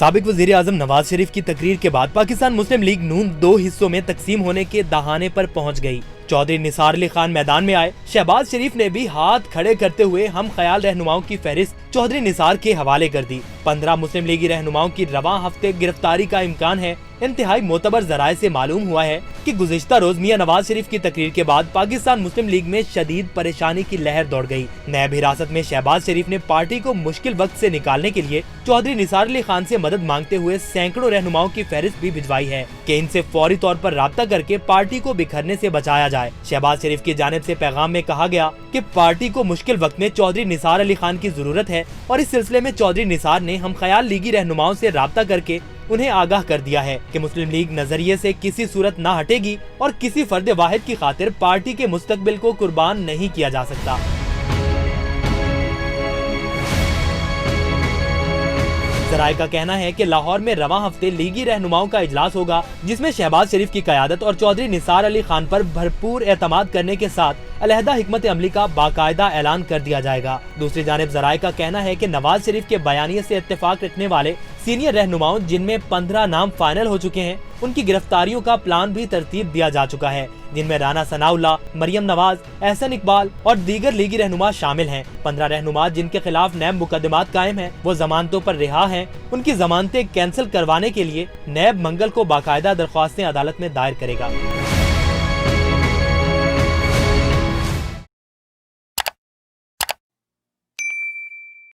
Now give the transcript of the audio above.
साबिक वजीर आजम नवाज शरीफ की तकरीर के बाद पाकिस्तान मुस्लिम लीग नून दो हिस्सों में तकसीम होने के दहाने पर पहुंच गई। चौधरी निसार अली खान मैदान में आए। शहबाज शरीफ ने भी हाथ खड़े करते हुए हम ख्याल रहनुमाओं की फहरिस्त चौधरी निसार के हवाले कर दी। 15 मुस्लिम लीगी रहनुमाओं की रवां हफ्ते गिरफ्तारी का इम्कान है। इंतहाई मोतबर जराये से मालूम हुआ है कि गुज़िश्ता रोज मियां नवाज शरीफ की तकरीर के बाद पाकिस्तान मुस्लिम लीग में शदीद परेशानी की लहर दौड़ गई। नैब हिरासत में शहबाज शरीफ ने पार्टी को मुश्किल वक्त से निकालने के लिए चौधरी निसार अली खान से मदद मांगते हुए सैकड़ों रहनुमाओं की फहरिस्त भी भिजवाई है कि इनसे फौरी तौर पर राब्ता करके पार्टी को बिखरने से बचाया जाए। शहबाज शरीफ की जानिब से पैगाम में कहा गया कि पार्टी को मुश्किल वक्त में चौधरी निसार अली खान की जरूरत है और इस सिलसिले में चौधरी निसार ने हम ख्याल लीगी रहनुमाओं से राब्ता करके उन्हें आगाह कर दिया है कि मुस्लिम लीग नजरिए से किसी सूरत न हटेगी और किसी फर्द वाहिद की खातिर पार्टी के मुस्तकबिल को कुर्बान नहीं किया जा सकता। जराये का कहना है कि लाहौर में रवां हफ्ते लीगी रहनुमाओं का इजलास होगा, जिसमें शहबाज शरीफ की क़यादत और चौधरी निसार अली खान पर भरपूर एतमाद करने के साथ अलहदा हिकमत अमली का बाकायदा ऐलान कर दिया जाएगा। दूसरी जानिब जराये का कहना है कि नवाज शरीफ के बयानिए से इत्तेफाक रखने वाले सीनियर रहनुमाओं, जिनमें 15 नाम फाइनल हो चुके हैं, उनकी गिरफ्तारियों का प्लान भी तरतीब दिया जा चुका है, जिनमें राना सनाउल्लाह, मरियम नवाज, एहसन इकबाल और दीगर लीगी रहनुमा शामिल हैं। 15 रहनुमा जिनके खिलाफ नैब मुकदमात कायम हैं, वो जमानतों पर रिहा हैं। उनकी जमानतें कैंसिल करवाने के लिए नैब मंगल को बाकायदा दरख्वास्तें अदालत में दायर करेगा।